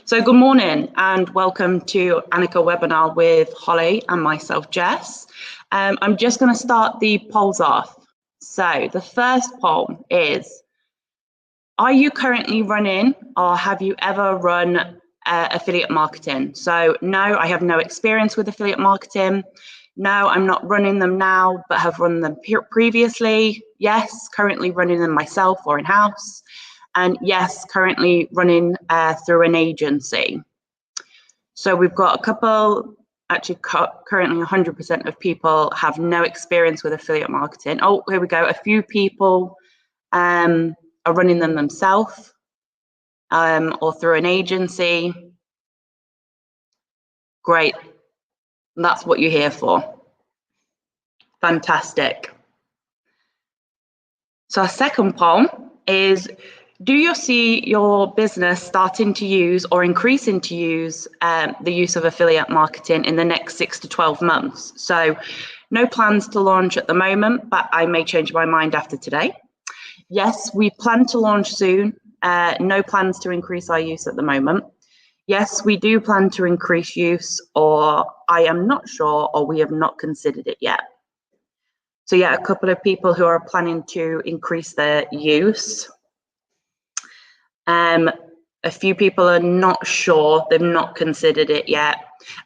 So good morning and welcome to Anakin webinar with Holly and myself, Jess. I'm just going to start the polls off. So the first poll is, are you currently running or have you ever run affiliate marketing? So no, I have no experience with affiliate marketing. No, I'm not running them now, but have run them previously. Yes, currently running them myself or in-house. And yes, currently running through an agency. So we've got a couple, actually currently 100% of people have no experience with affiliate marketing. Oh, here we go. A few people are running them themselves or through an agency. Great. That's what you're here for. Fantastic. So our second poll is, do you see your business starting to use or increasing to use the use of affiliate marketing in the next 6 to 12 months? So no plans to launch at the moment, but I may change my mind after today. Yes, we plan to launch soon. No plans to increase our use at the moment. Yes, we do plan to increase use, or I am not sure, or we have not considered it yet. So yeah, a couple of people who are planning to increase their use. A few people are not sure, they've not considered it yet,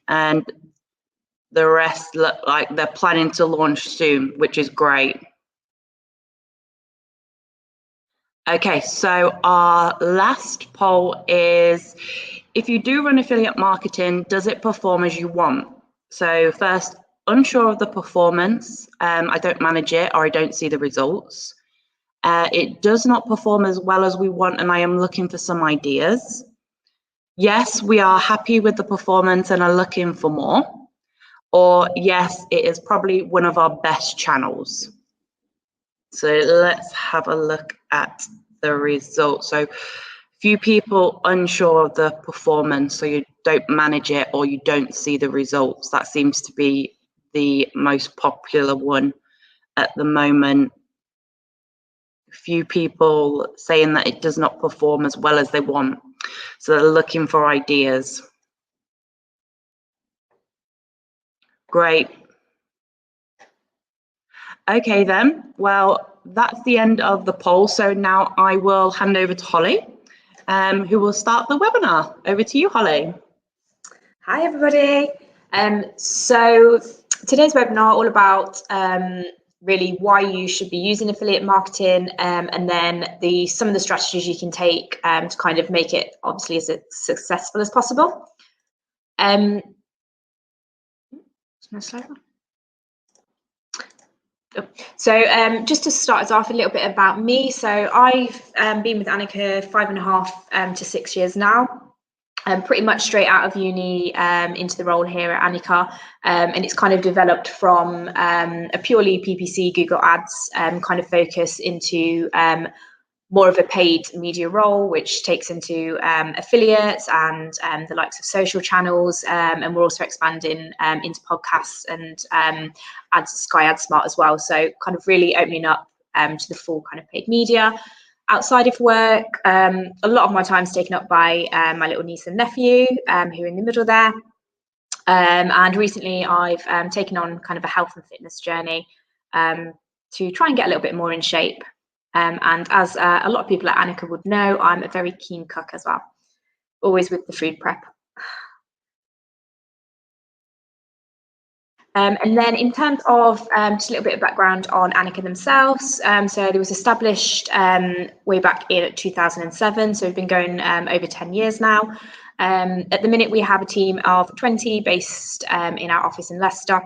and the rest look like they're planning to launch soon, which is great. Okay, so our last poll is, if you do run affiliate marketing, does it perform as you want? So first, unsure of the performance, I don't manage it or I don't see the results. It does not perform as well as we want and I am looking for some ideas. Yes, we are happy with the performance and are looking for more. Or yes, it is probably one of our best channels. So let's have a look at the results. So few people unsure of the performance, so you don't manage it or you don't see the results. That seems to be the most popular one at the moment. Few people saying that it does not perform as well as they want. So they're looking for ideas. Great. Okay then, well, that's the end of the poll. So now I will hand over to Holly, who will start the webinar. Over to you, Holly. Hi, everybody. So today's webinar all about really why you should be using affiliate marketing, and then some of the strategies you can take to kind of make it obviously as successful as possible. So just to start us off, a little bit about me. So I've been with Anakin 5.5 to 6 years now. Pretty much straight out of uni into the role here at Anakin, and it's kind of developed from a purely PPC Google Ads kind of focus into more of a paid media role, which takes into affiliates and the likes of social channels, and we're also expanding into podcasts and Sky Ad Smart as well. So kind of really opening up to the full kind of paid media. Outside of work, a lot of my time is taken up by my little niece and nephew, who are in the middle there. And recently I've taken on kind of a health and fitness journey to try and get a little bit more in shape. And as a lot of people at Anakin would know, I'm a very keen cook as well, always with the food prep. And then in terms of just a little bit of background on Anakin themselves, so it was established way back in 2007, so we've been going over 10 years now. At the minute we have a team of 20 based in our office in Leicester.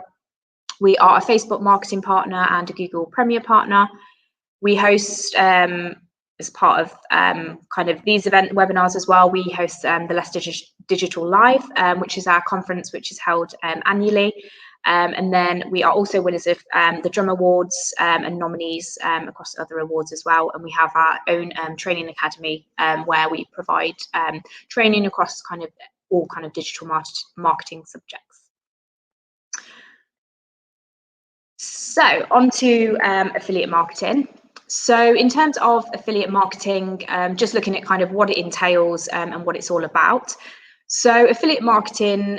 We are a Facebook marketing partner and a Google Premier partner. We host, as part of kind of these event webinars as well, we host the Leicester Digital Live, which is our conference which is held annually. And then we are also winners of the Drum Awards and nominees across other awards as well. And we have our own training academy where we provide training across kind of all kind of digital marketing subjects. So on to affiliate marketing. So in terms of affiliate marketing, just looking at kind of what it entails and what it's all about. So affiliate marketing,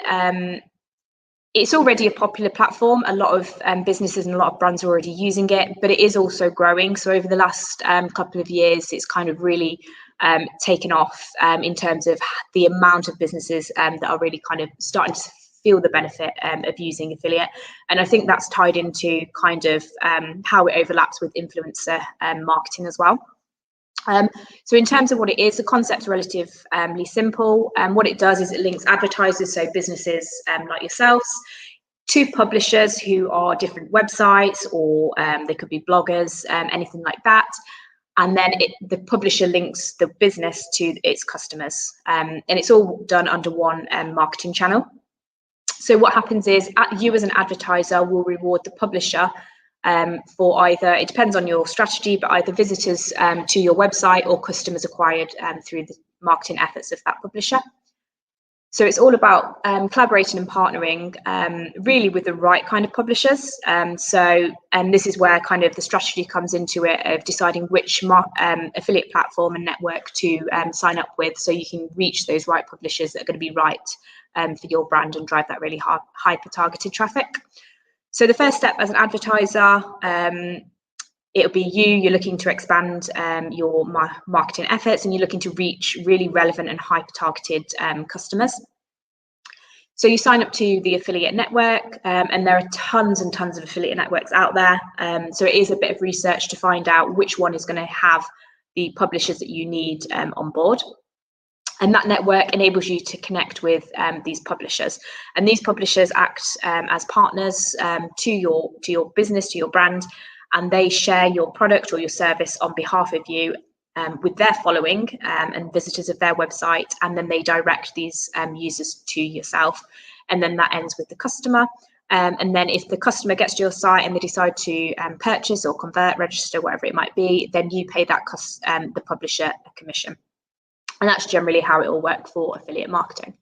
it's already a popular platform. A lot of businesses and a lot of brands are already using it, but it is also growing. So over the last couple of years, it's kind of really taken off in terms of the amount of businesses that are really kind of starting to feel the benefit of using affiliate. And I think that's tied into kind of how it overlaps with influencer marketing as well. So in terms of what it is, the concept's relatively simple. What it does is it links advertisers, so businesses like yourselves, to publishers who are different websites, or they could be bloggers, anything like that. And then the publisher links the business to its customers. And it's all done under one marketing channel. So what happens is you as an advertiser will reward the publisher for either, it depends on your strategy, but either visitors to your website or customers acquired through the marketing efforts of that publisher. So it's all about collaborating and partnering really with the right kind of publishers. And this is where kind of the strategy comes into it, of deciding which affiliate platform and network to sign up with, so you can reach those right publishers that are going to be right for your brand and drive that really hyper-targeted traffic. So the first step as an advertiser, it'll be you're looking to expand your marketing efforts, and you're looking to reach really relevant and hyper-targeted customers. So you sign up to the affiliate network, and there are tons and tons of affiliate networks out there. So it is a bit of research to find out which one is going to have the publishers that you need on board. And that network enables you to connect with these publishers, and these publishers act as partners to your business, to your brand, and they share your product or your service on behalf of you with their following and visitors of their website, and then they direct these users to yourself, and then that ends with the customer. And then if the customer gets to your site and they decide to purchase or convert, register, whatever it might be, then you pay that the publisher a commission. And that's generally how it will work for affiliate marketing.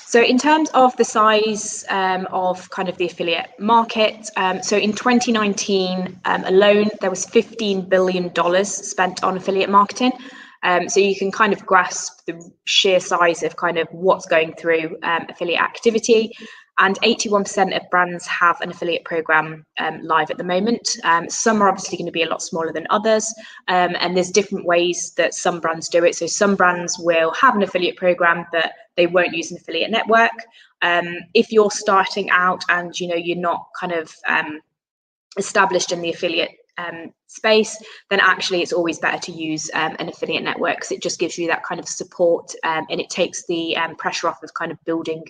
So in terms of the size of kind of the affiliate market, so in 2019 alone, there was $15 billion spent on affiliate marketing. So you can kind of grasp the sheer size of kind of what's going through affiliate activity. And 81% of brands have an affiliate program live at the moment. Some are obviously going to be a lot smaller than others, and there's different ways that some brands do it. So some brands will have an affiliate program, but they won't use an affiliate network. If you're starting out and you're not kind of established in the affiliate space, then actually it's always better to use an affiliate network, because it just gives you that kind of support, and it takes the pressure off of kind of building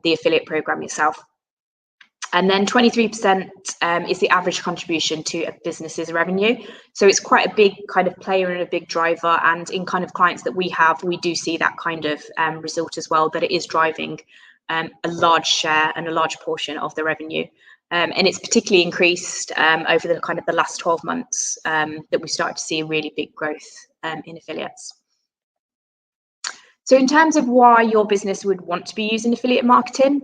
the affiliate program yourself. And then 23% is the average contribution to a business's revenue. So it's quite a big kind of player and a big driver. And in kind of clients that we have, we do see that kind of result as well, that it is driving a large share and a large portion of the revenue. And it's particularly increased over the kind of the last 12 months that we started to see a really big growth in affiliates. So in terms of why your business would want to be using affiliate marketing,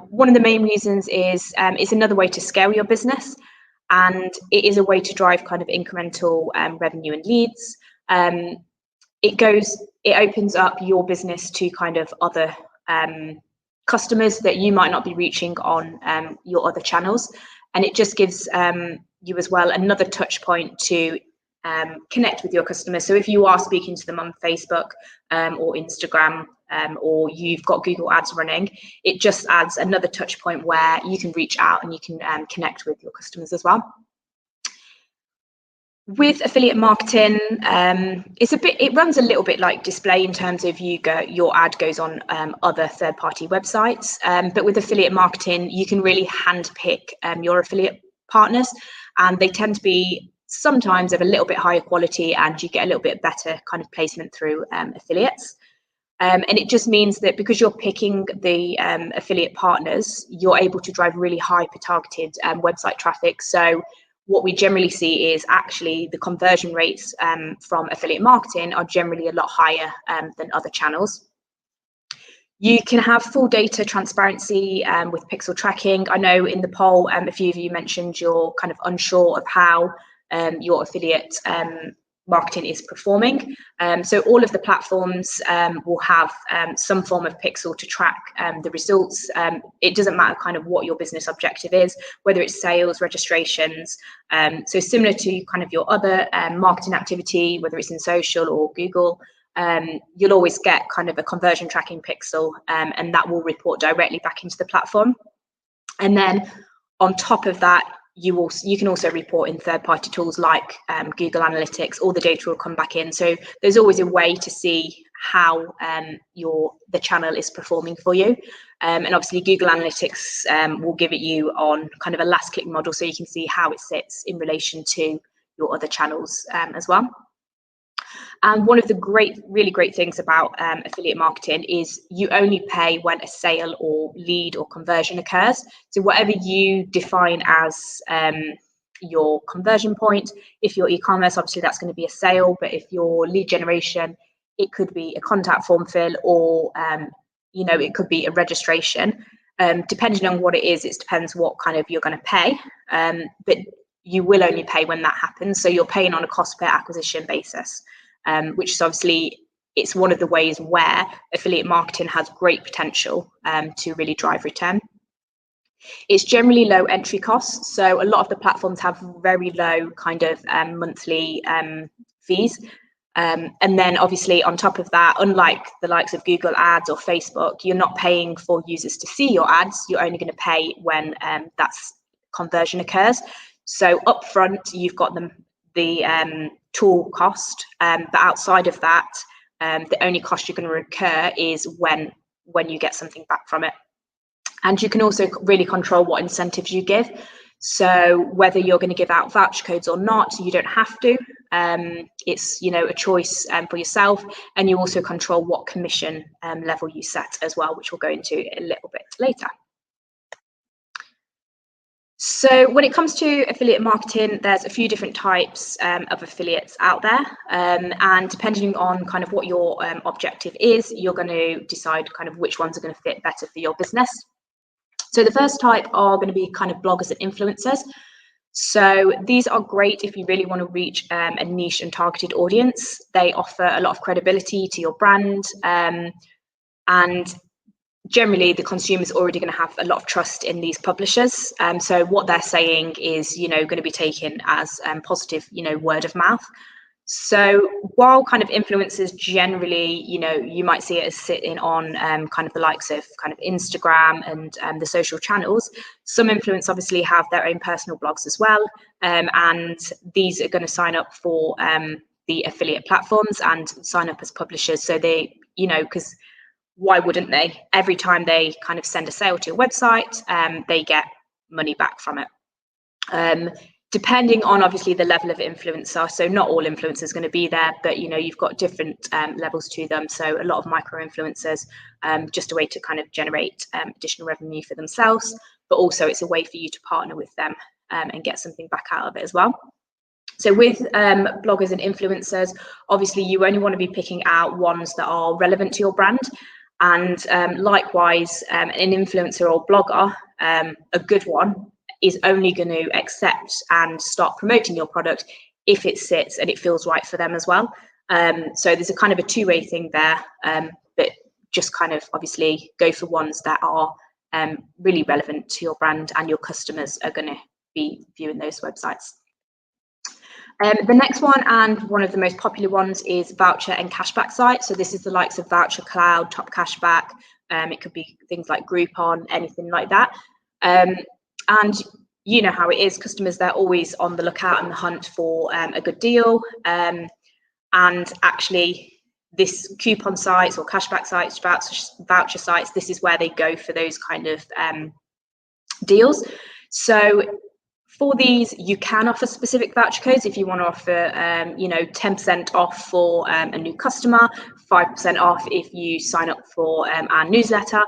one of the main reasons is it's another way to scale your business, and it is a way to drive kind of incremental revenue and leads. It opens up your business to kind of other customers that you might not be reaching on your other channels, and it just gives you as well another touch point to connect with your customers. So if you are speaking to them on Facebook or Instagram, or you've got Google Ads running, it just adds another touch point where you can reach out and you can connect with your customers as well. With affiliate marketing, it runs a little bit like display in terms of your ad goes on other third-party websites, but with affiliate marketing, you can really handpick your affiliate partners, and they tend to be sometimes of a little bit higher quality, and you get a little bit better kind of placement through affiliates. And it just means that because you're picking the affiliate partners, you're able to drive really hyper-targeted website traffic. So what we generally see is actually the conversion rates from affiliate marketing are generally a lot higher than other channels. You can have full data transparency with pixel tracking. I know in the poll, a few of you mentioned you're kind of unsure of how your affiliate marketing is performing. So all of the platforms will have some form of pixel to track the results. It doesn't matter kind of what your business objective is, whether it's sales, registrations. So similar to kind of your other marketing activity, whether it's in social or Google, you'll always get kind of a conversion tracking pixel, and that will report directly back into the platform. And then on top of that, you can also report in third-party tools like Google Analytics. All the data will come back in. So there's always a way to see how the channel is performing for you. And obviously Google Analytics will give it you on kind of a last click model, so you can see how it sits in relation to your other channels as well. And one of the really great things about affiliate marketing is you only pay when a sale or lead or conversion occurs. So whatever you define as your conversion point, if you're e-commerce, obviously that's going to be a sale, but if your lead generation, it could be a contact form fill, or it could be a registration. Depending on what it is, it depends what kind of you're going to pay, but you will only pay when that happens. So you're paying on a cost per acquisition basis. Which is obviously, it's one of the ways where affiliate marketing has great potential to really drive return. It's generally low entry costs. So a lot of the platforms have very low kind of monthly fees. And then obviously on top of that, unlike the likes of Google Ads or Facebook, you're not paying for users to see your ads. You're only going to pay when that's conversion occurs. So upfront, you've got the tool cost, but outside of that, the only cost you're going to incur is when you get something back from it. And you can also really control what incentives you give. So whether you're going to give out voucher codes or not, you don't have to. It's a choice for yourself, and you also control what commission level you set as well, which we'll go into a little bit later. So when it comes to affiliate marketing, there's a few different types of affiliates out there, and depending on kind of what your objective is, you're going to decide kind of which ones are going to fit better for your business. So the first type are going to be kind of bloggers and influencers. So these are great if you really want to reach a niche and targeted audience. They offer a lot of credibility to your brand, and generally the consumer's already going to have a lot of trust in these publishers. So what they're saying is, going to be taken as positive, word of mouth. So while kind of influencers generally, you might see it as sitting on kind of the likes of kind of Instagram and the social channels, some influencers obviously have their own personal blogs as well. And these are going to sign up for the affiliate platforms and sign up as publishers. So they, because why wouldn't they? Every time they kind of send a sale to your website, they get money back from it. Depending on obviously the level of influencer, so not all influencers going to be there, but you've got different levels to them. So a lot of micro influencers, just a way to kind of generate additional revenue for themselves, but also it's a way for you to partner with them and get something back out of it as well. So with bloggers and influencers, obviously you only want to be picking out ones that are relevant to your brand. And likewise, an influencer or blogger, a good one, is only going to accept and start promoting your product if it sits and it feels right for them as well. So there's a kind of a two-way thing there, but just kind of obviously go for ones that are really relevant to your brand and your customers are going to be viewing those websites. The next one, and one of the most popular ones, is voucher and cashback sites. So this is the likes of Voucher Cloud, Top Cashback. It could be things like Groupon, anything like that. And you know how it is, customers, they're always on the lookout and the hunt for a good deal. And actually, this coupon sites or cashback sites, voucher sites, this is where they go for those kind of deals. So for these, you can offer specific voucher codes if you want to offer, 10% off for a new customer, 5% off if you sign up for our newsletter.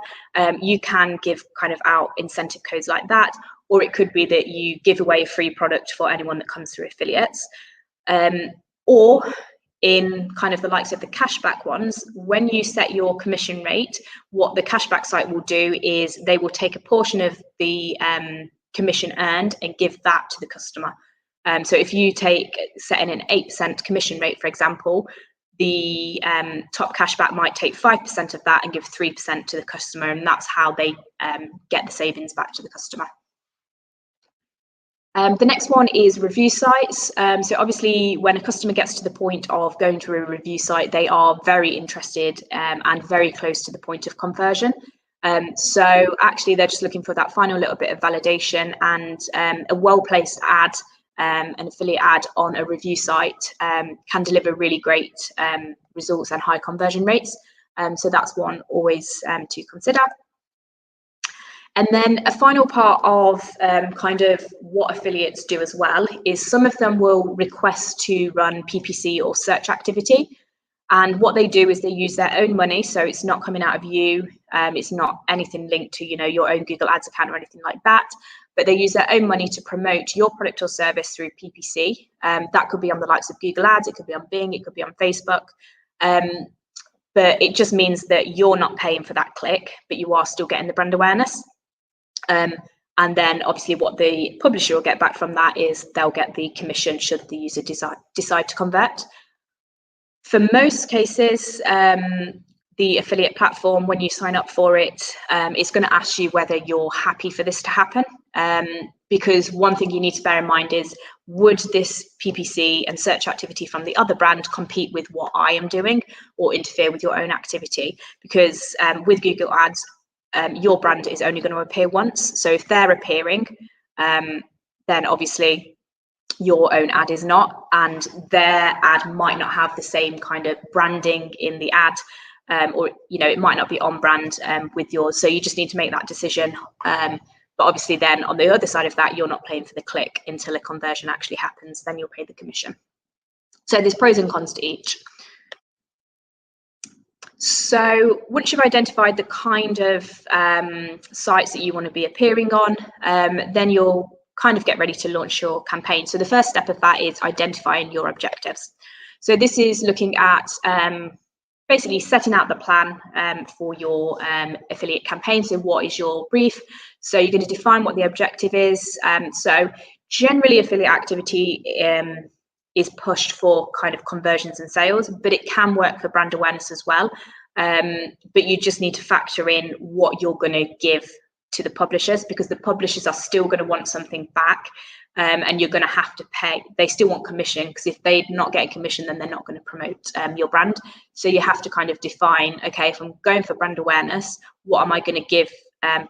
You can give kind of out incentive codes like that, or it could be that you give away a free product for anyone that comes through affiliates. Or in kind of the likes of the cashback ones, when you set your commission rate, what the cashback site will do is they will take a portion of the commission earned and give that to the customer. So if you set in an 8% commission rate, for example, the top cashback might take 5% of that and give 3% to the customer, and that's how they get the savings back to the customer. The next one is review sites. So obviously, when a customer gets to the point of going to a review site, they are very interested and very close to the point of conversion. So actually, they're just looking for that final little bit of validation, and a well-placed ad, an affiliate ad on a review site can deliver really great results and high conversion rates. So that's one always to consider. And then a final part of kind of what affiliates do as well is some of them will request to run PPC or search activity. And what they do is they use their own money, so it's not coming out of you. It's not anything linked to, your own Google Ads account or anything like that. But they use their own money to promote your product or service through PPC. That could be on the likes of Google Ads, it could be on Bing, it could be on Facebook. But it just means that you're not paying for that click, but you are still getting the brand awareness. And then obviously what the publisher will get back from that is they'll get the commission should the user decide to convert. For most cases, the affiliate platform, when you sign up for it, it's going to ask you whether you're happy for this to happen. Because one thing you need to bear in mind is, would this PPC and search activity from the other brand compete with what I am doing or interfere with your own activity? Because with Google Ads, your brand is only going to appear once. So if they're appearing, then obviously your own ad is not, and their ad might not have the same kind of branding in the ad, or it might not be on brand with yours. So you just need to make that decision. But obviously then on the other side of that, you're not paying for the click until a conversion actually happens, then you'll pay the commission. So there's pros and cons to each. So once you've identified the kind of sites that you want to be appearing on, then you'll kind of get ready to launch your campaign. So the first step of that is identifying your objectives. So this is looking at basically setting out the plan for your affiliate campaign. So what is your brief? So you're going to define what the objective is. So generally affiliate activity is pushed for kind of conversions and sales, but it can work for brand awareness as well. But you just need to factor in what you're going to give to the publishers, because the publishers are still going to want something back, and you're going to have to pay. They still want commission, because if they're not getting commission, then they're not going to promote your brand. So you have to kind of define, okay, if I'm going for brand awareness, what am I going to give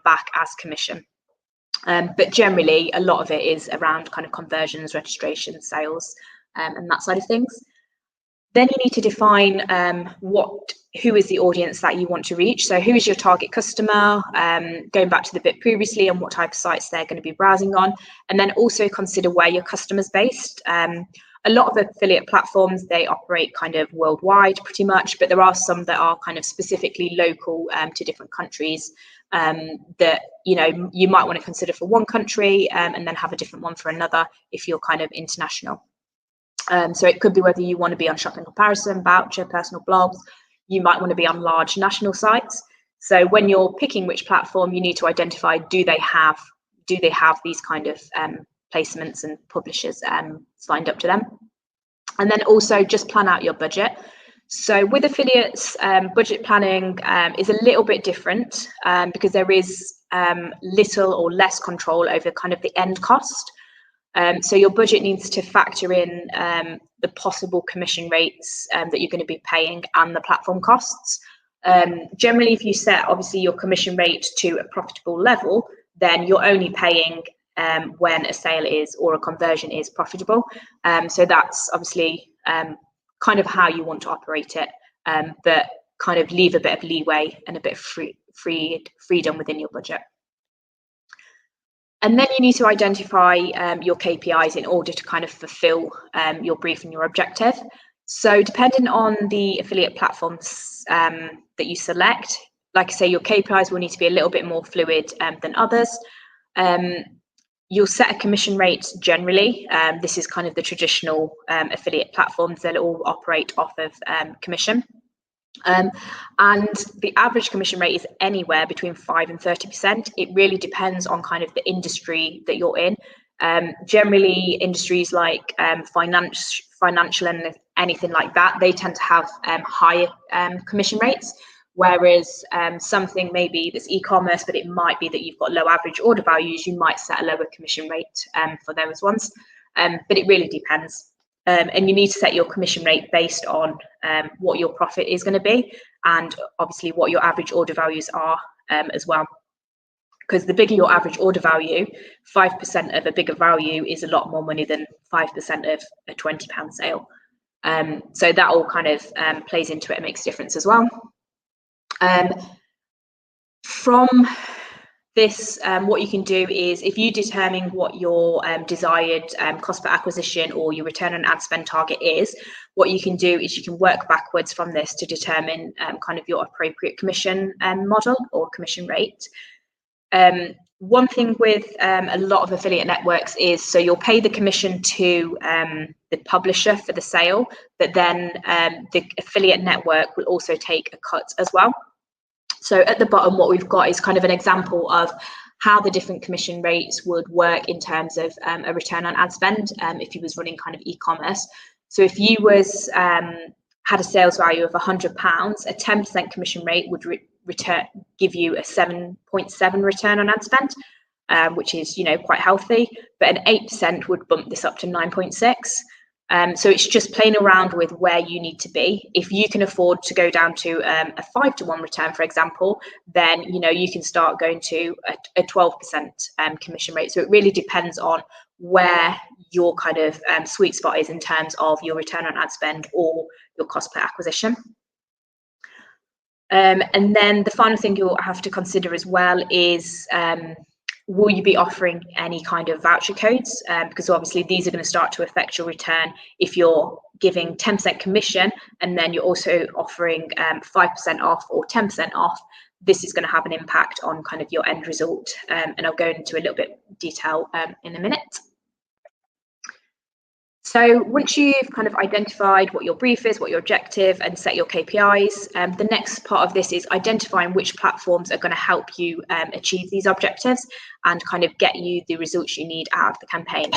back as commission? But generally, a lot of it is around kind of conversions, registration, sales, and that side of things. Then you need to define who is the audience that you want to reach. So who is your target customer, going back to the bit previously, and what type of sites they're going to be browsing on. And then also consider where your customer's based. A lot of affiliate platforms, they operate kind of worldwide pretty much, but there are some that are kind of specifically local to different countries that, you might want to consider for one country and then have a different one for another if you're kind of international. So it could be whether you want to be on shopping comparison, Voucher, personal blogs. You might want to be on large national sites. So when you're picking which platform, you need to identify, do they have these kind of placements and publishers signed up to them? And then also just plan out your budget. So with affiliates, budget planning is a little bit different because there is little or less control over kind of the end cost. So your budget needs to factor in the possible commission rates that you're going to be paying and the platform costs. Generally, if you set obviously your commission rate to a profitable level, then you're only paying when a sale is or a conversion is profitable. So that's obviously kind of how you want to operate it, but kind of leave a bit of leeway and a bit of freedom within your budget. And then you need to identify your KPIs in order to kind of fulfill your brief and your objective. So depending on the affiliate platforms that you select, like I say, your KPIs will need to be a little bit more fluid than others. You'll set a commission rate generally. This is kind of the traditional affiliate platforms that all operate off of commission. And the average commission rate is anywhere between 5 and 30%. It really depends on kind of the industry that you're in. Generally, industries like financial and anything like that, they tend to have higher commission rates. Whereas something maybe that's e-commerce, but it might be that you've got low average order values, you might set a lower commission rate for those ones. But it really depends. And you need to set your commission rate based on what your profit is going to be, and obviously what your average order values are as well. Because the bigger your average order value, 5% of a bigger value is a lot more money than 5% of a £20 sale. So that all kind of plays into it and makes a difference as well. From this, what you can do is, if you determine what your desired cost per acquisition or your return on ad spend target is, what you can do is you can work backwards from this to determine kind of your appropriate commission model or commission rate. One thing with a lot of affiliate networks is, so you'll pay the commission to the publisher for the sale, but then the affiliate network will also take a cut as well. So at the bottom, what we've got is kind of an example of how the different commission rates would work in terms of a return on ad spend if you was running kind of e-commerce. So if you was had a sales value of £100, a 10% commission rate would give you a 7.7 return on ad spend, which is, you know, quite healthy. But an 8% would bump this up to 9.6. So it's just playing around with where you need to be. If you can afford to go down to a 5-to-1 return, for example, then, you know, you can start going to a 12% commission rate. So it really depends on where your kind of sweet spot is in terms of your return on ad spend or your cost per acquisition. And then the final thing you'll have to consider as well is, will you be offering any kind of voucher codes? Because obviously these are going to start to affect your return. If you're giving 10% commission and then you're also offering 5% off or 10% off, this is going to have an impact on kind of your end result. And I'll go into a little bit detail in a minute. So once you've kind of identified what your brief is, what your objective, and set your KPIs, the next part of this is identifying which platforms are going to help you achieve these objectives and kind of get you the results you need out of the campaign.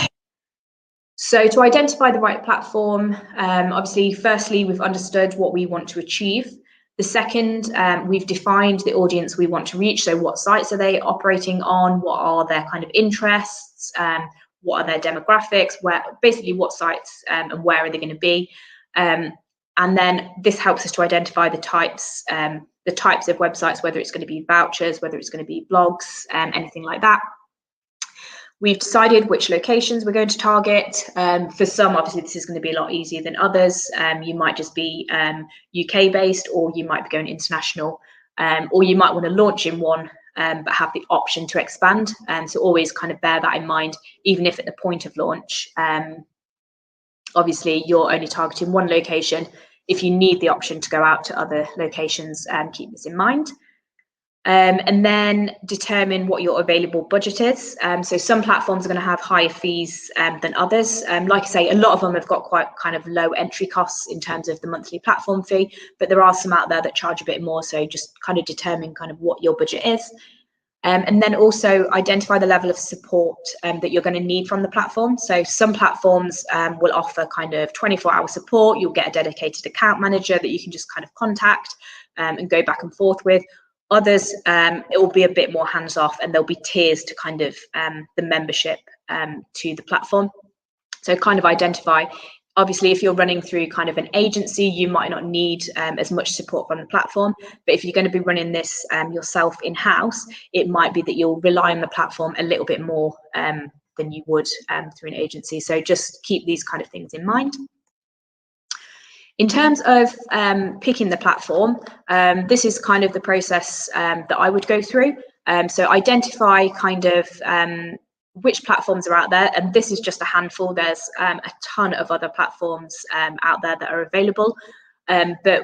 So to identify the right platform, obviously, firstly, we've understood what we want to achieve. The second, we've defined the audience we want to reach. So what sites are they operating on? What are their kind of interests? What are their demographics, where basically what sites and where are they going to be, and then this helps us to identify the types of websites, whether it's going to be vouchers, whether it's going to be blogs, anything like that. We've decided which locations we're going to target. For some, obviously, this is going to be a lot easier than others. You might just be UK based, or you might be going international, or you might want to launch in one but have the option to expand. So always kind of bear that in mind, even if at the point of launch, obviously you're only targeting one location. If you need the option to go out to other locations, keep this in mind. And then determine what your available budget is. So some platforms are going to have higher fees than others. Like I say, a lot of them have got quite kind of low entry costs in terms of the monthly platform fee, but there are some out there that charge a bit more. So just kind of determine kind of what your budget is. And then also identify the level of support that you're going to need from the platform. So some platforms will offer kind of 24-hour support. You'll get a dedicated account manager that you can just kind of contact and go back and forth with. Others, it will be a bit more hands-off, and there'll be tiers to kind of the membership to the platform. So kind of identify, obviously, if you're running through kind of an agency, you might not need as much support from the platform. But if you're going to be running this yourself in-house, it might be that you'll rely on the platform a little bit more than you would through an agency. So just keep these kind of things in mind. In terms of picking the platform, this is kind of the process that I would go through. So identify kind of which platforms are out there, and this is just a handful. There's a ton of other platforms out there that are available, but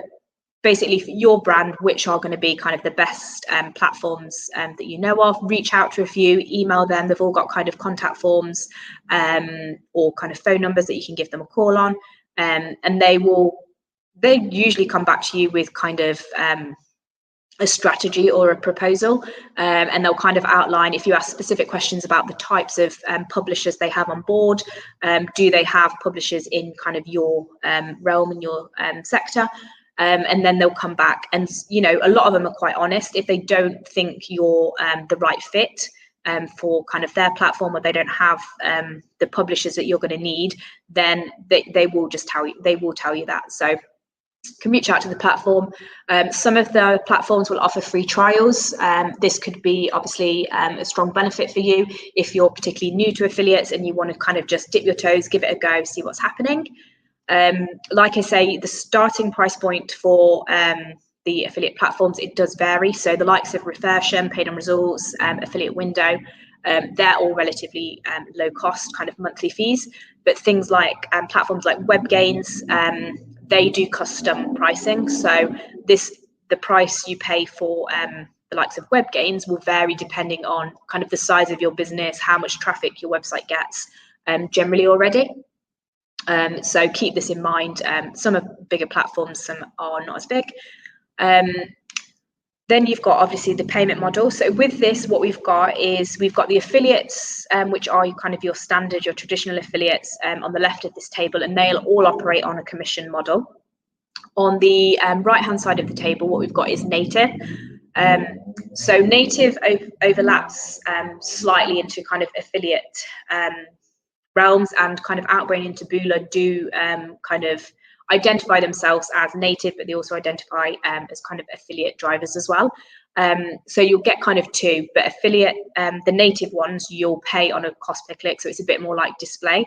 basically for your brand, which are going to be kind of the best platforms that you know of, reach out to a few, email them. They've all got kind of contact forms or kind of phone numbers that you can give them a call on. And they usually come back to you with kind of a strategy or a proposal, and they'll kind of outline, if you ask specific questions about the types of publishers they have on board, do they have publishers in kind of your realm, in your sector, and then they'll come back, and a lot of them are quite honest. If they don't think you're the right fit for kind of their platform, or they don't have the publishers that you're going to need, then they will just tell you. They will tell you that. So can reach out to the platform. Some of the platforms will offer free trials. This could be obviously a strong benefit for you if you're particularly new to affiliates and you want to kind of just dip your toes, give it a go, see what's happening. Like I say, the starting price point for the affiliate platforms, it does vary. So the likes of Voucher, Paid on Results, Affiliate Window, they're all relatively low cost kind of monthly fees. But things like platforms like WebGains, they do custom pricing. So the price you pay for the likes of WebGains will vary depending on kind of the size of your business, how much traffic your website gets generally already. So keep this in mind. Some are bigger platforms, some are not as big. Then you've got obviously the payment model. So with this, what we've got the affiliates, which are kind of your standard, your traditional affiliates on the left of this table, and they'll all operate on a commission model. On the right-hand side of the table, what we've got is native. So native overlaps slightly into kind of affiliate realms, and kind of Outbrain and Taboola do kind of identify themselves as native, but they also identify as kind of affiliate drivers as well. So you'll get kind of two, but affiliate, the native ones, you'll pay on a cost per click. So it's a bit more like display.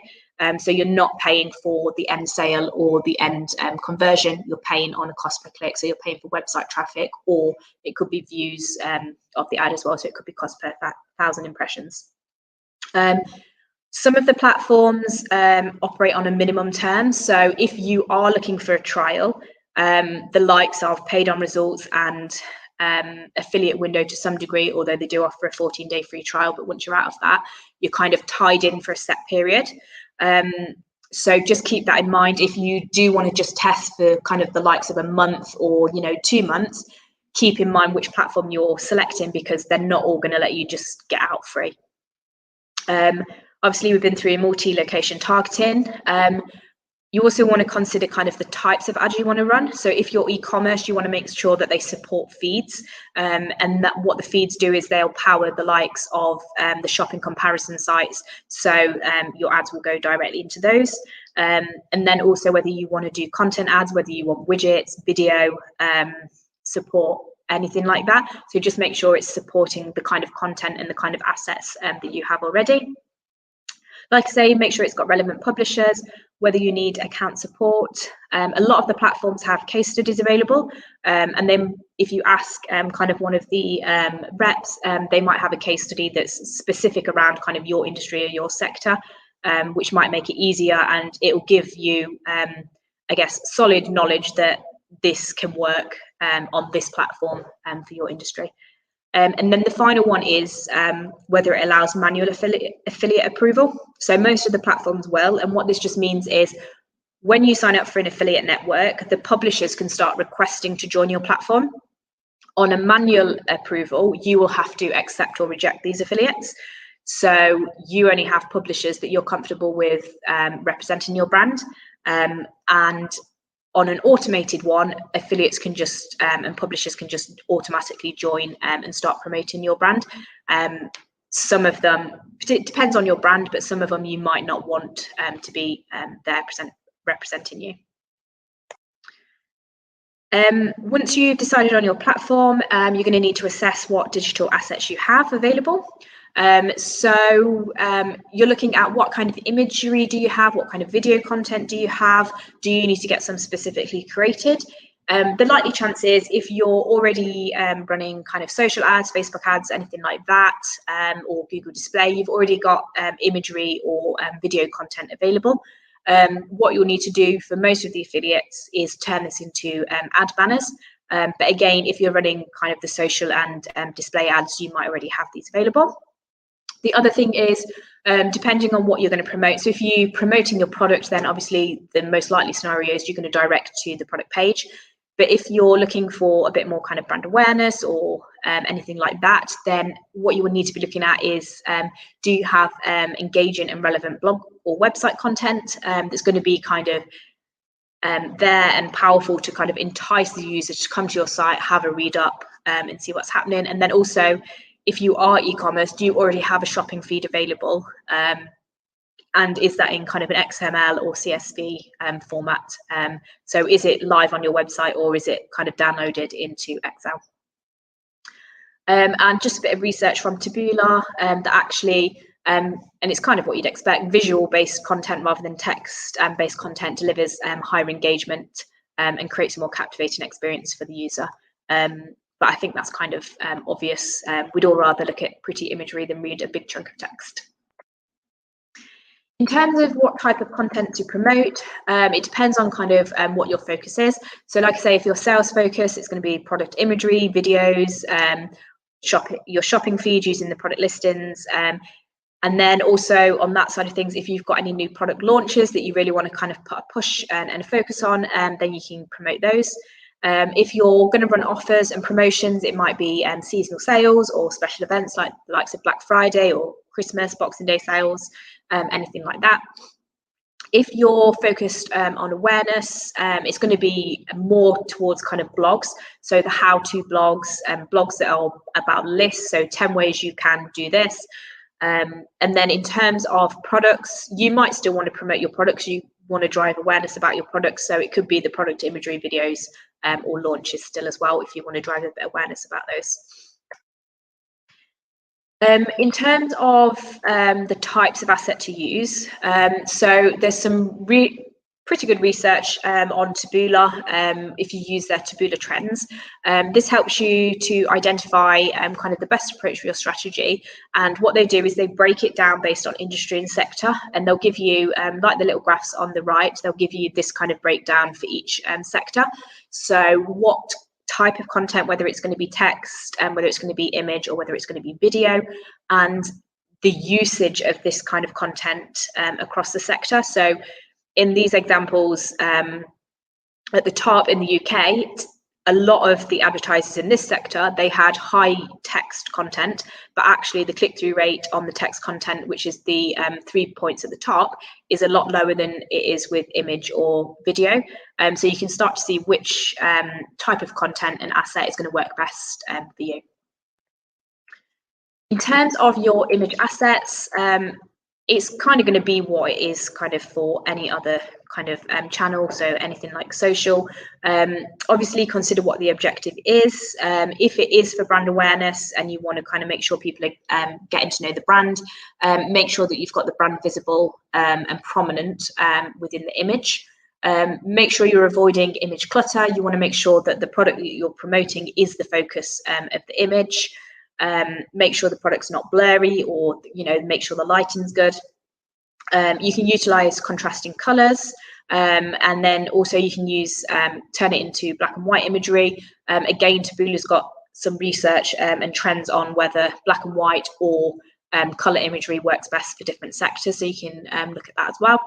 So you're not paying for the end sale or the end conversion, you're paying on a cost per click. So you're paying for website traffic, or it could be views of the ad as well. So it could be cost per 1,000 impressions. Some of the platforms operate on a minimum term. So if you are looking for a trial, the likes of Paid on Results and Affiliate Window to some degree, although they do offer a 14-day free trial, but once you're out of that, you're kind of tied in for a set period. So just keep that in mind. If you do want to just test for kind of the likes of a month or 2 months, keep in mind which platform you're selecting, because they're not all going to let you just get out free. Obviously, we've been through multi-location targeting. You also want to consider kind of the types of ads you want to run. So if you're e-commerce, you want to make sure that they support feeds, and that what the feeds do is they'll power the likes of the shopping comparison sites. So your ads will go directly into those. And then also whether you want to do content ads, whether you want widgets, video support, anything like that. So just make sure it's supporting the kind of content and the kind of assets that you have already. Like I say, make sure it's got relevant publishers, whether you need account support. A lot of the platforms have case studies available. And then if you ask kind of one of the reps, they might have a case study that's specific around kind of your industry or your sector, which might make it easier, and it will give you, I guess, solid knowledge that this can work on this platform for your industry. And then the final one is whether it allows manual affiliate approval. So most of the platforms will, and what this just means is when you sign up for an affiliate network, the publishers can start requesting to join your platform. On a manual approval, you will have to accept or reject these affiliates. So you only have publishers that you're comfortable with representing your brand. And on an automated one, affiliates can just and publishers can just automatically join and start promoting your brand. Some of them, it depends on your brand, but some of them you might not want to be there representing you. Once you've decided on your platform, you're going to need to assess what digital assets you have available. So you're looking at what kind of imagery do you have, what kind of video content do you have, do you need to get some specifically created? The likely chance is if you're already running kind of social ads, Facebook ads, anything like that, or Google Display, you've already got imagery or video content available. What you'll need to do for most of the affiliates is turn this into ad banners. But again, if you're running kind of the social and display ads, you might already have these available. The other thing is, depending on what you're going to promote. So if you're promoting your product, then obviously the most likely scenario is you're going to direct to the product page. But if you're looking for a bit more kind of brand awareness or anything like that, then what you would need to be looking at is, do you have engaging and relevant blog or website content that's going to be kind of there and powerful to kind of entice the user to come to your site, have a read up and see what's happening. And then also, if you are e-commerce, do you already have a shopping feed available? And is that in kind of an XML or CSV format? So is it live on your website, or is it kind of downloaded into Excel? And just a bit of research from Taboola that actually, and it's kind of what you'd expect, visual-based content rather than text-based content delivers higher engagement and creates a more captivating experience for the user. But I think that's kind of obvious. We'd all rather look at pretty imagery than read a big chunk of text. In terms of what type of content to promote, it depends on kind of what your focus is. So like I say, if you're sales focused, it's going to be product imagery, videos, your shopping feed using the product listings. And then also on that side of things, if you've got any new product launches that you really want to kind of put a push and a focus on, then you can promote those. If you're going to run offers and promotions, it might be seasonal sales or special events like the likes of Black Friday or Christmas, Boxing Day sales, anything like that. If you're focused on awareness, it's going to be more towards kind of blogs. So the how-to blogs, blogs that are about lists. So 10 ways you can do this. And then in terms of products, you might still want to promote your products. You want to drive awareness about your products. So it could be the product imagery videos or launches still as well, if you want to drive a bit of awareness about those. In terms of the types of asset to use, so there's some pretty good research on Taboola if you use their Taboola trends. This helps you to identify kind of the best approach for your strategy. And what they do is they break it down based on industry and sector, and they'll give you, like the little graphs on the right, they'll give you this kind of breakdown for each sector. So what type of content, whether it's going to be text, whether it's going to be image, or whether it's going to be video, and the usage of this kind of content across the sector. So in these examples, at the top in the UK, a lot of the advertisers in this sector, they had high text content, but actually the click-through rate on the text content, which is the 3 points at the top, is a lot lower than it is with image or video. So you can start to see which type of content and asset is going to work best for you. In terms of your image assets, it's kind of going to be what it is kind of for any other kind of channel, so anything like social. Obviously consider what the objective is. If it is for brand awareness and you want to kind of make sure people are getting to know the brand, make sure that you've got the brand visible and prominent within the image. Make sure you're avoiding image clutter. You want to make sure that the product that you're promoting is the focus of the image. Make sure the product's not blurry, or make sure the lighting's good. You can utilize contrasting colors, and then also you can use turn it into black and white imagery. Again, Taboola's got some research and trends on whether black and white or color imagery works best for different sectors, so you can look at that as well.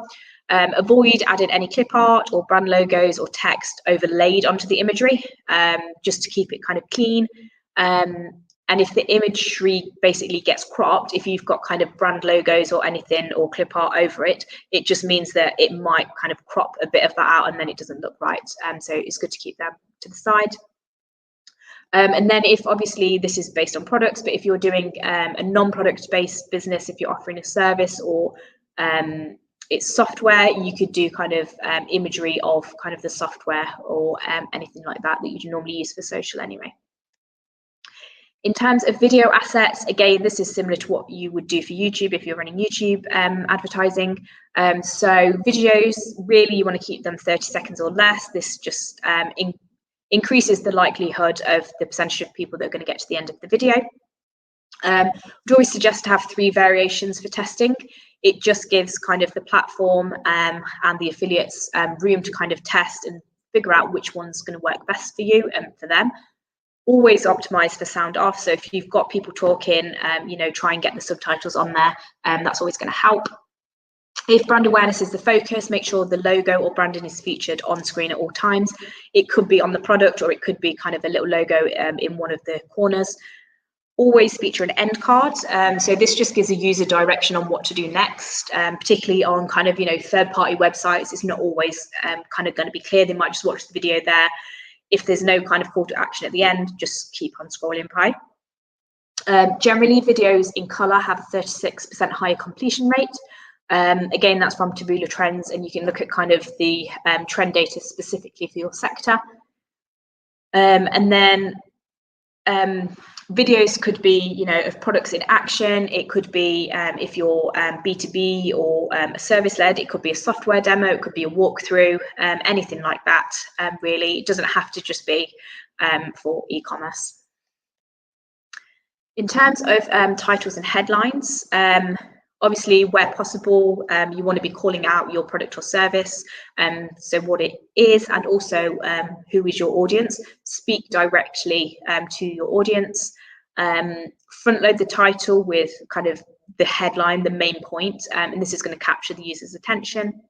Avoid adding any clip art or brand logos or text overlaid onto the imagery, just to keep it kind of clean. And if the imagery basically gets cropped, if you've got kind of brand logos or anything or clip art over it, it just means that it might kind of crop a bit of that out and then it doesn't look right. So it's good to keep them to the side. And then if obviously this is based on products, but if you're doing a non-product based business, if you're offering a service or it's software, you could do kind of imagery of kind of the software or anything like that that you'd normally use for social anyway. In terms of video assets, again, this is similar to what you would do for YouTube if you're running YouTube advertising. So videos, really you want to keep them 30 seconds or less. This just increases the likelihood of the percentage of people that are going to get to the end of the video. We'd always suggest to have 3 variations for testing. It just gives kind of the platform and the affiliates room to kind of test and figure out which one's going to work best for you and for them. Always optimize for sound off. So if you've got people talking, try and get the subtitles on there. That's always going to help. If brand awareness is the focus, make sure the logo or branding is featured on screen at all times. It could be on the product, or it could be kind of a little logo in one of the corners. Always feature an end card. So this just gives a user direction on what to do next, particularly on kind of, third-party websites. It's not always kind of going to be clear. They might just watch the video there. If there's no kind of call to action at the end, just keep on scrolling by. Generally, videos in color have a 36% higher completion rate. Again, that's from Taboola Trends, and you can look at kind of the trend data specifically for your sector. And then videos could be, of products in action. It could be if you're B2B or a service-led, it could be a software demo, it could be a walkthrough, anything like that, really. It doesn't have to just be for e-commerce. In terms of titles and headlines, obviously, where possible, you want to be calling out your product or service, so what it is, and also who is your audience. Speak directly to your audience. Front load the title with kind of the headline, the main point, and this is going to capture the user's attention.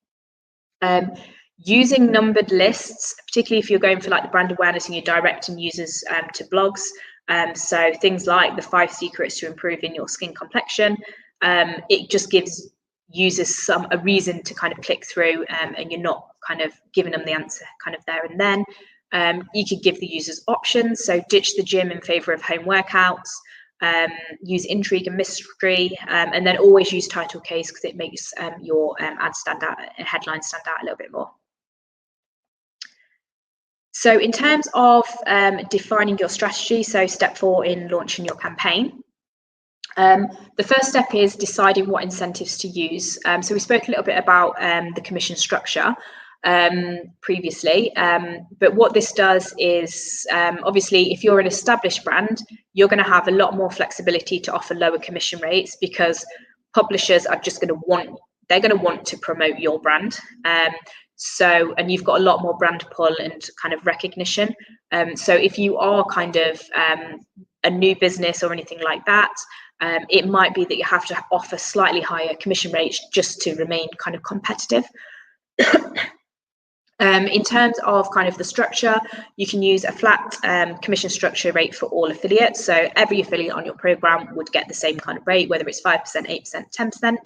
Using numbered lists, particularly if you're going for like the brand awareness and you're directing users to blogs. So things like the 5 secrets to improving your skin complexion. It just gives users a reason to kind of click through, and you're not kind of giving them the answer kind of there and then. You could give the users options, so ditch the gym in favor of home workouts, use intrigue and mystery, and then always use title case because it makes your ad stand out, headline stand out a little bit more. So in terms of defining your strategy, so step 4 in launching your campaign. The first step is deciding what incentives to use. So we spoke a little bit about the commission structure previously, but what this does is, obviously, if you're an established brand, you're going to have a lot more flexibility to offer lower commission rates because publishers are just going to want to promote your brand. And you've got a lot more brand pull and kind of recognition. So if you are kind of a new business or anything like that, it might be that you have to offer slightly higher commission rates just to remain kind of competitive. In terms of kind of the structure, you can use a flat commission structure rate for all affiliates. So every affiliate on your program would get the same kind of rate, whether it's 5%, 8%, 10%.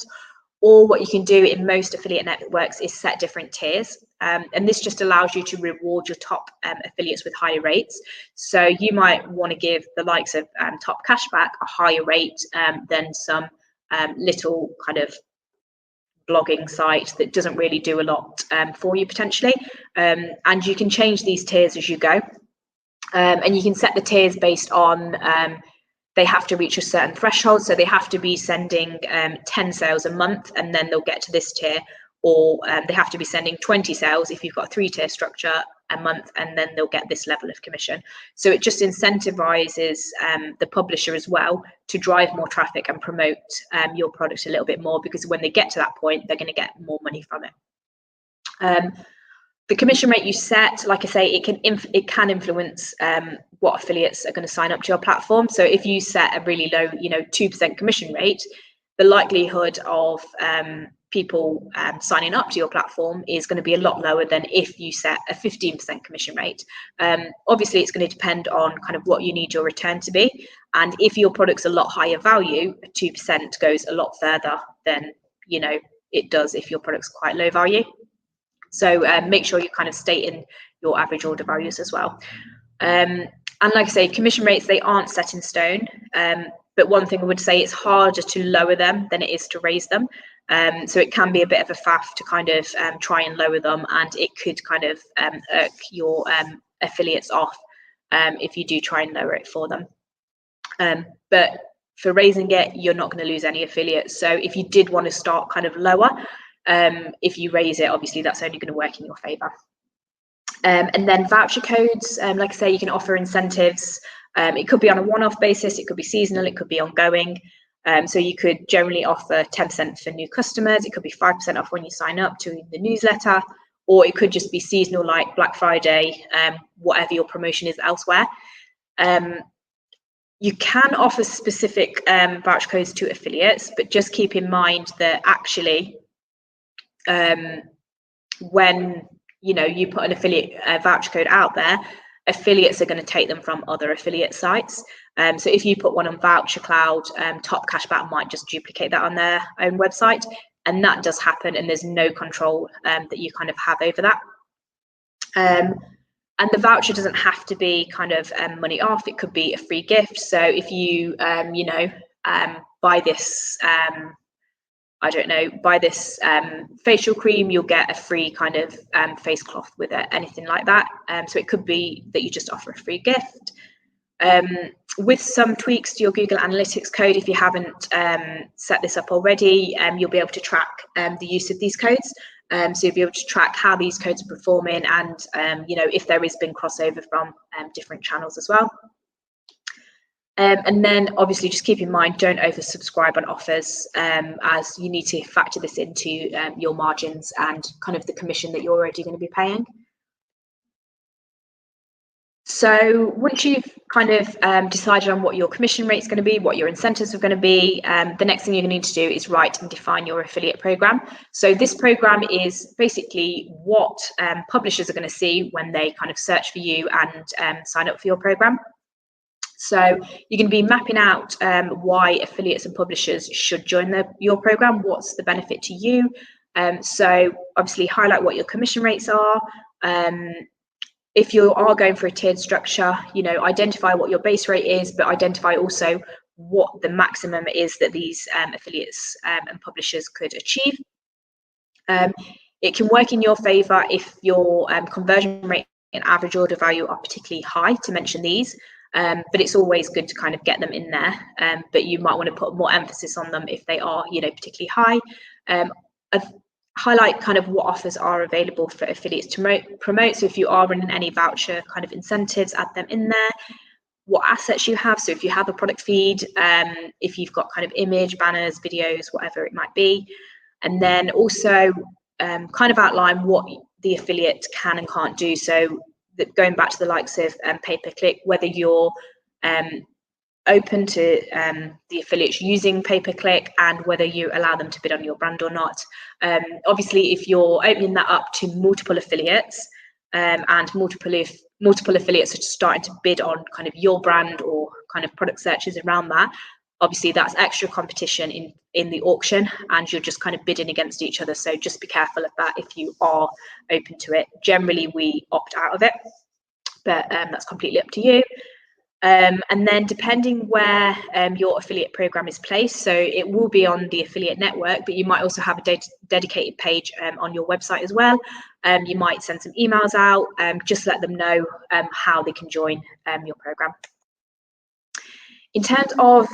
Or what you can do in most affiliate networks is set different tiers. And this just allows you to reward your top affiliates with higher rates. So you might want to give the likes of Top Cashback a higher rate than some little kind of blogging site that doesn't really do a lot for you potentially. And you can change these tiers as you go. And you can set the tiers based on they have to reach a certain threshold. So they have to be sending 10 sales a month and then they'll get to this tier, or they have to be sending 20 sales if you've got a 3-tier structure a month and then they'll get this level of commission. So it just incentivizes the publisher as well to drive more traffic and promote your product a little bit more, because when they get to that point, they're going to get more money from it. The commission rate you set, like I say, it can influence what affiliates are going to sign up to your platform. So if you set a really low, 2% commission rate, the likelihood of people signing up to your platform is going to be a lot lower than if you set a 15% commission rate. Obviously, it's going to depend on kind of what you need your return to be. And if your product's a lot higher value, 2% goes a lot further than, it does if your product's quite low value. So make sure you kind of state in your average order values as well. And like I say, commission rates, they aren't set in stone. But one thing I would say, it's harder to lower them than it is to raise them. So it can be a bit of a faff to kind of try and lower them, and it could kind of irk your affiliates off if you do try and lower it for them. But for raising it, you're not going to lose any affiliates. So if you did want to start kind of lower, if you raise it, obviously that's only going to work in your favor. And then voucher codes, like I say, you can offer incentives. It could be on a one-off basis, it could be seasonal, it could be ongoing. So you could generally offer 10% for new customers. It could be 5% off when you sign up to the newsletter, or it could just be seasonal, like Black Friday, whatever your promotion is elsewhere. You can offer specific voucher codes to affiliates, but just keep in mind that actually when you put an affiliate voucher code out there, affiliates are going to take them from other affiliate sites. So if you put one on Voucher Cloud, Top Cashback might just duplicate that on their own website, and that does happen, and there's no control that you kind of have over that. And the voucher doesn't have to be kind of money off. It could be a free gift. So if you buy this buy this facial cream, you'll get a free kind of face cloth with it, anything like that. So it could be that you just offer a free gift. With some tweaks to your Google Analytics code, if you haven't set this up already, you'll be able to track the use of these codes. So you'll be able to track how these codes are performing, and if there has been crossover from different channels as well. And then obviously just keep in mind, don't oversubscribe on offers, as you need to factor this into your margins and kind of the commission that you're already going to be paying. So once you've kind of decided on what your commission rate is going to be, what your incentives are going to be, the next thing you're going to need to do is write and define your affiliate program. So this program is basically what publishers are going to see when they kind of search for you and sign up for your program. So you're going to be mapping out why affiliates and publishers should join your program. What's the benefit to you? So obviously highlight what your commission rates are. If you are going for a tiered structure, identify what your base rate is, but identify also what the maximum is that these affiliates and publishers could achieve. It can work in your favor if your conversion rate and average order value are particularly high, to mention these. But it's always good to kind of get them in there. But you might want to put more emphasis on them if they are, particularly high. Highlight kind of what offers are available for affiliates to promote. So if you are running any voucher kind of incentives, add them in there. What assets you have. So if you have a product feed, if you've got kind of image, banners, videos, whatever it might be. And then also kind of outline what the affiliate can and can't do. So going back to the likes of pay-per-click, whether you're open to the affiliates using pay-per-click and whether you allow them to bid on your brand or not. Obviously, if you're opening that up to multiple affiliates and multiple affiliates are starting to bid on kind of your brand or kind of product searches around that, obviously that's extra competition in the auction, and you're just kind of bidding against each other. So just be careful of that if you are open to it. Generally, we opt out of it, but that's completely up to you. And then depending where your affiliate program is placed, so it will be on the affiliate network, but you might also have a dedicated page on your website as well. You might send some emails out, just let them know how they can join your program. In terms of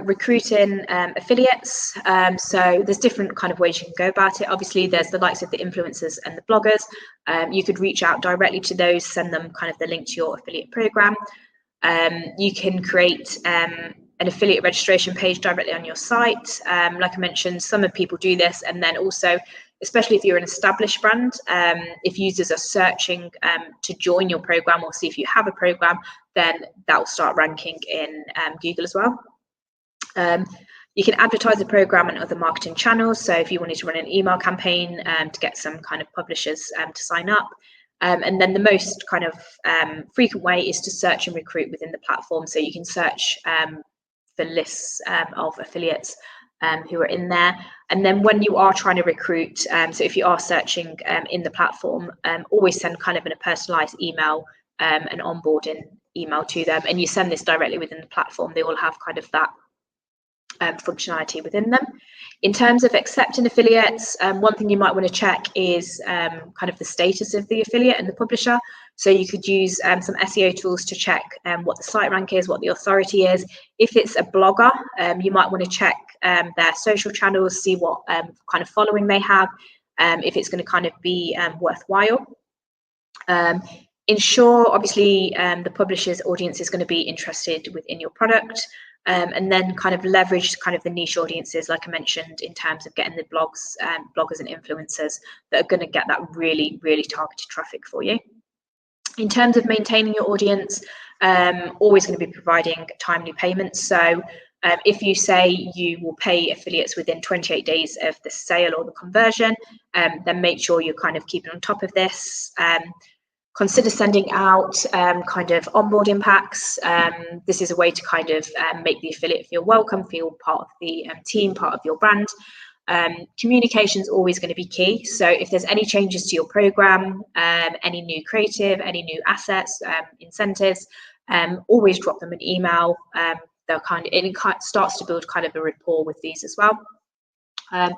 recruiting affiliates, so there's different kind of ways you can go about it. Obviously, there's the likes of the influencers and the bloggers. You could reach out directly to those, send them kind of the link to your affiliate program. You can create an affiliate registration page directly on your site. Like I mentioned, some people do this, and then also, especially if you're an established brand, if users are searching to join your program or see if you have a program, then that will start ranking in Google as well. You can advertise the program on other marketing channels. So if you wanted to run an email campaign to get some kind of publishers to sign up. And then the most kind of frequent way is to search and recruit within the platform. So you can search for lists of affiliates who are in there. And then when you are trying to recruit, so if you are searching in the platform, always send kind of in a personalized email, an onboarding email to them, and you send this directly within the platform. They will have kind of that functionality within them. In terms of accepting affiliates, one thing you might want to check is kind of the status of the affiliate and the publisher. So you could use some SEO tools to check what the site rank is, what the authority is. If it's a blogger, you might want to check their social channels, see what kind of following they have, if it's going to kind of be worthwhile. Ensure, obviously, the publisher's audience is going to be interested within your product. And then kind of leverage kind of the niche audiences, like I mentioned, in terms of getting the bloggers and influencers that are going to get that really, really targeted traffic for you. In terms of maintaining your audience, always going to be providing timely payments. So If you say you will pay affiliates within 28 days of the sale or the conversion, then make sure you're kind of keeping on top of this. Consider sending out kind of onboarding packs. This is a way to kind of make the affiliate feel welcome, feel part of the team, part of your brand. Communication is always going to be key. So if there's any changes to your program, any new creative, any new assets, incentives, always drop them an email. It starts to build kind of a rapport with these as well. As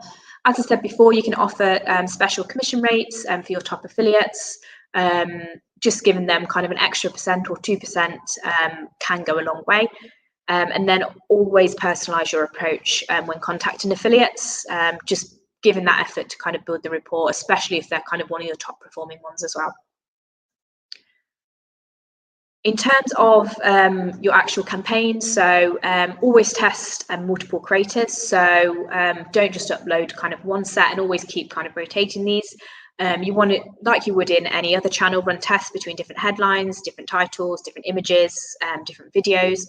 I said before, you can offer special commission rates for your top affiliates. Just giving them kind of an extra % or 2% can go a long way. And then always personalize your approach when contacting affiliates, just giving that effort to kind of build the rapport, especially if they're kind of one of your top performing ones as well. In terms of your actual campaign, so always test multiple creatives. So don't just upload kind of one set, and always keep kind of rotating these. You want to, like you would in any other channel, run tests between different headlines, different titles, different images, different videos.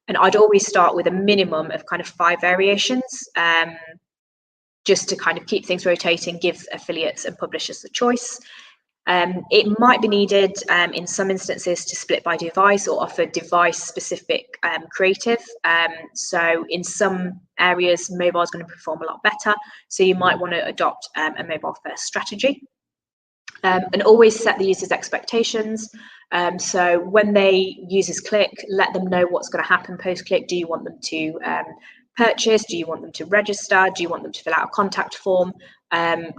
And I'd always start with a minimum of kind of 5 variations, just to kind of keep things rotating, give affiliates and publishers the choice. It might be needed in some instances to split by device or offer device-specific creative. So in some areas, mobile is going to perform a lot better. So you might want to adopt a mobile-first strategy. And always set the user's expectations. So when users click, let them know what's going to happen post-click. Do you want them to purchase? Do you want them to register? Do you want them to fill out a contact form?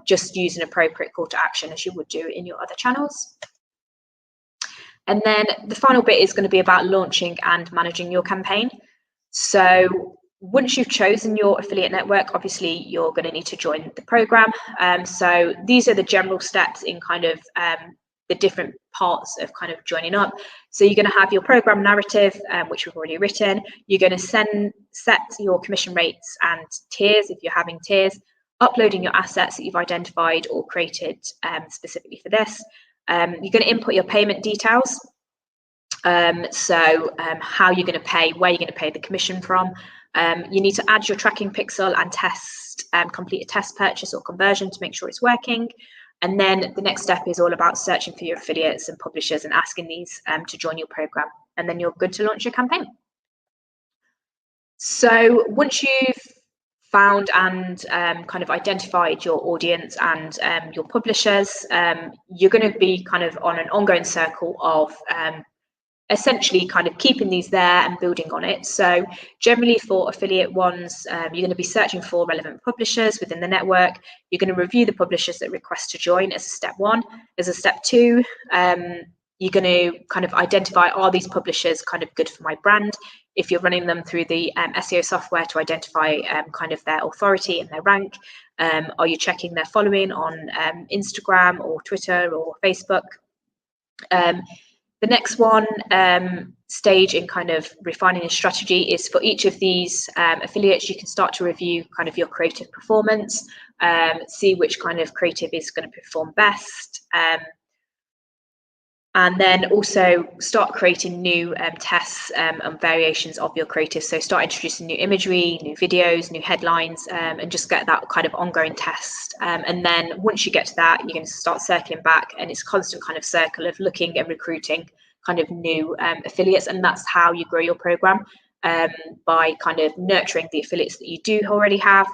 Just use an appropriate call to action as you would do in your other channels. And then the final bit is going to be about launching and managing your campaign. So once you've chosen your affiliate network, obviously you're going to need to join the program. So these are the general steps in kind of the different parts of kind of joining up. So you're going to have your program narrative, which we've already written. You're going to set your commission rates and tiers if you're having tiers, uploading your assets that you've identified or created specifically for this. You're going to input your payment details. So how you're going to pay, where you're going to pay the commission from. You need to add your tracking pixel and complete a test purchase or conversion to make sure it's working. And then the next step is all about searching for your affiliates and publishers and asking these to join your program. And then you're good to launch your campaign. So once you've found and kind of identified your audience and your publishers, you're going to be kind of on an ongoing circle of essentially kind of keeping these there and building on it. So generally for affiliate ones, you're going to be searching for relevant publishers within the network. You're going to review the publishers that request to join as a step 1. As a step 2, you're going to kind of identify, are these publishers kind of good for my brand? If you're running them through the SEO software to identify kind of their authority and their rank, are you checking their following on Instagram or Twitter or Facebook? The next one stage in kind of refining a strategy is for each of these affiliates, you can start to review kind of your creative performance, see which kind of creative is going to perform best. And then also start creating new tests and variations of your creative. So start introducing new imagery, new videos, new headlines, and just get that kind of ongoing test. And then once you get to that, you're going to start circling back, and it's a constant kind of circle of looking and recruiting kind of new affiliates. And that's how you grow your program, by kind of nurturing the affiliates that you do already have,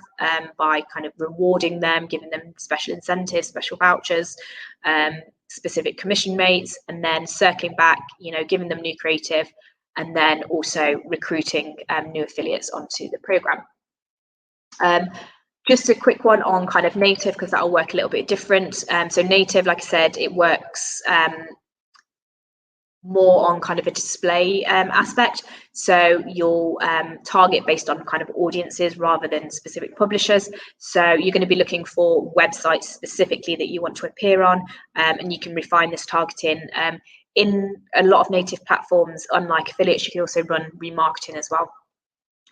by kind of rewarding them, giving them special incentives, special vouchers, specific commission rates, and then circling back, giving them new creative, and then also recruiting new affiliates onto the program. Just a quick one on kind of native, because that'll work a little bit different. So native, like I said, it works more on kind of a display aspect. So you'll target based on kind of audiences rather than specific publishers. So you're going to be looking for websites specifically that you want to appear on, and you can refine this targeting. In a lot of native platforms, unlike affiliates, you can also run remarketing as well.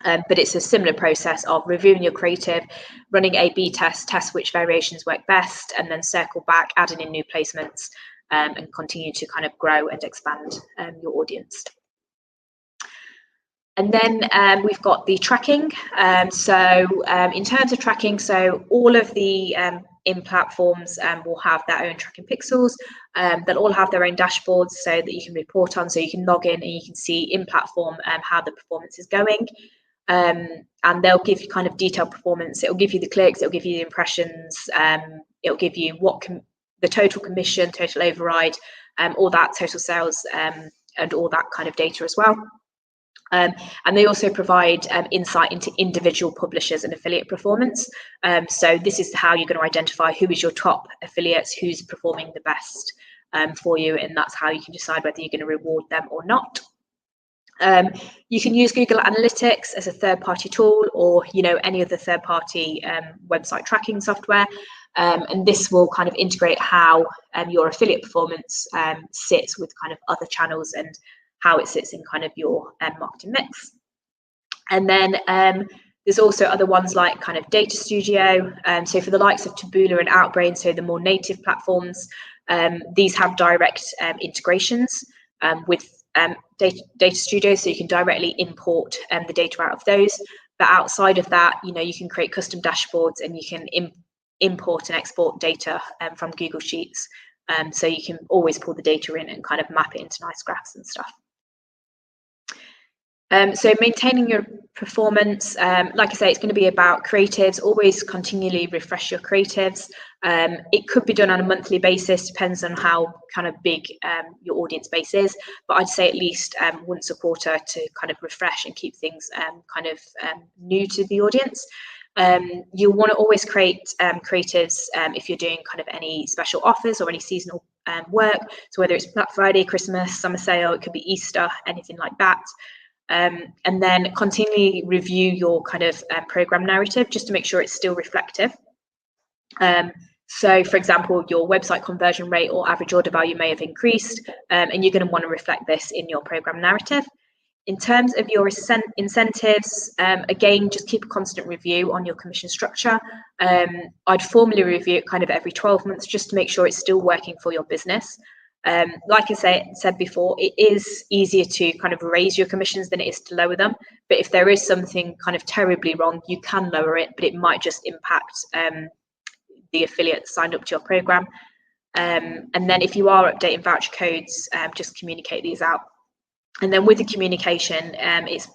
But it's a similar process of reviewing your creative, running A/B tests, test which variations work best, and then circle back, adding in new placements, and continue to kind of grow and expand your audience. And then we've got the tracking. In terms of tracking, so all of the in platforms will have their own tracking pixels. They'll all have their own dashboards so that you can report on, so you can log in and you can see in platform how the performance is going. And they'll give you kind of detailed performance. It'll give you the clicks, it'll give you the impressions, it'll give you the total commission, total override, all that, total sales, and all that kind of data as well. And they also provide insight into individual publishers and affiliate performance. So this is how you're going to identify who is your top affiliates, who's performing the best for you, and that's how you can decide whether you're going to reward them or not. You can use Google Analytics as a third-party tool, or any other third-party website tracking software, and this will kind of integrate how your affiliate performance sits with kind of other channels and how it sits in kind of your marketing mix. And then there's also other ones like kind of Data Studio. So for the likes of Taboola and Outbrain, so the more native platforms, these have direct integrations with Data Studio, so you can directly import the data out of those. But outside of that, you can create custom dashboards and you can import and export data from Google Sheets. So you can always pull the data in and kind of map it into nice graphs and stuff. So maintaining your performance, like I say, it's going to be about creatives. Always continually refresh your creatives. It could be done on a monthly basis, depends on how kind of big your audience base is, but I'd say at least once a quarter to kind of refresh and keep things kind of new to the audience. You'll want to always create creatives if you're doing kind of any special offers or any seasonal work. So whether it's Black Friday, Christmas, summer sale, it could be Easter, anything like that. And then continually review your kind of program narrative just to make sure it's still reflective. So for example, your website conversion rate or average order value may have increased, and you're going to want to reflect this in your program narrative. In terms of your incentives, again, just keep a constant review on your commission structure. I'd formally review it kind of every 12 months just to make sure it's still working for your business. Like I said before, it is easier to kind of raise your commissions than it is to lower them. But if there is something kind of terribly wrong, you can lower it, but it might just impact the affiliates signed up to your program. And then if you are updating voucher codes, just communicate these out. And then with the communication, it's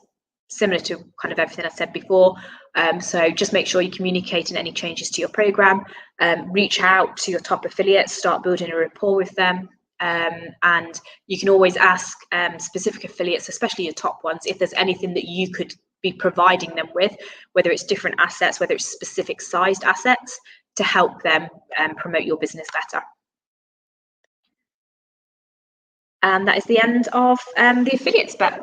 similar to kind of everything I said before. So just make sure you're communicating any changes to your program, reach out to your top affiliates, start building a rapport with them. And you can always ask specific affiliates, especially your top ones, if there's anything that you could be providing them with, whether it's different assets, whether it's specific sized assets, to help them promote your business better. And that is the end of the affiliates bit.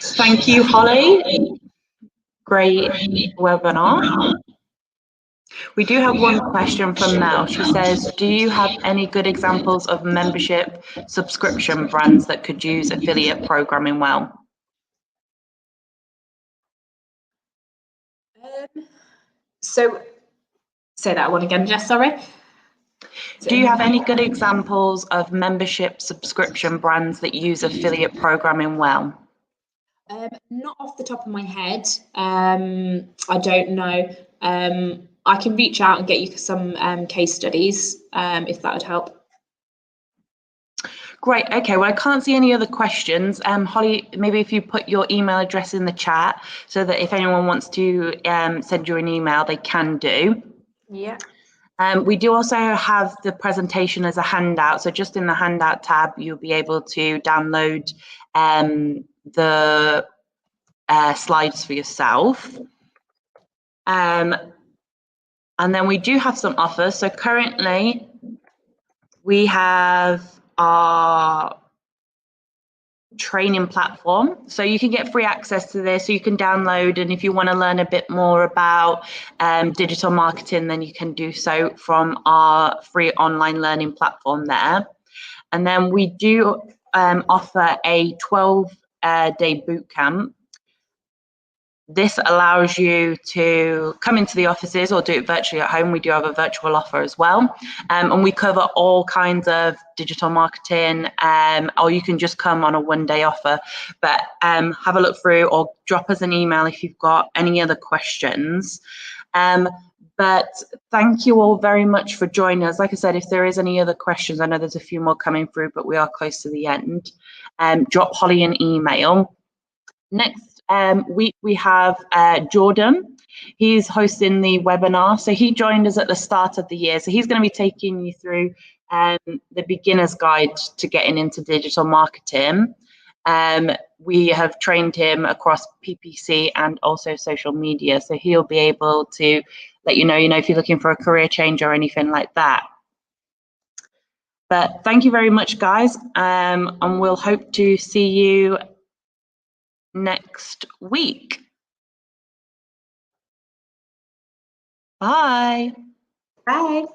Thank you, Holly. Great webinar. We do have one question from Mel. She says, do you have any good examples of membership subscription brands that could use affiliate programming well? So say that one again, Jess, sorry. Do you have any good examples of membership subscription brands that use affiliate programming well? Not off the top of my head. I don't know. I can reach out and get you some case studies if that would help. Great. Okay. Well, I can't see any other questions. Holly, maybe if you put your email address in the chat so that if anyone wants to send you an email, they can do. Yeah. We do also have the presentation as a handout. So just in the handout tab, you'll be able to download the slides for yourself. And then we do have some offers. So currently we have our training platform. So you can get free access to this. So you can download, and if you want to learn a bit more about digital marketing, then you can do so from our free online learning platform there. And then we do offer a 12-day bootcamp This allows you to come into the offices or do it virtually at home. We do have a virtual offer as well. And we cover all kinds of digital marketing, or you can just come on a one-day offer. But have a look through or drop us an email if you've got any other questions. But thank you all very much for joining us. Like I said, if there is any other questions, I know there's a few more coming through, but we are close to the end. Drop Holly an email. Next week we have Jordan. He's hosting the webinar. So he joined us at the start of the year. So he's going to be taking you through the beginner's guide to getting into digital marketing. We have trained him across PPC and also social media. So he'll be able to let you know, if you're looking for a career change or anything like that. But thank you very much, guys. And we'll hope to see you next week. Bye. Bye.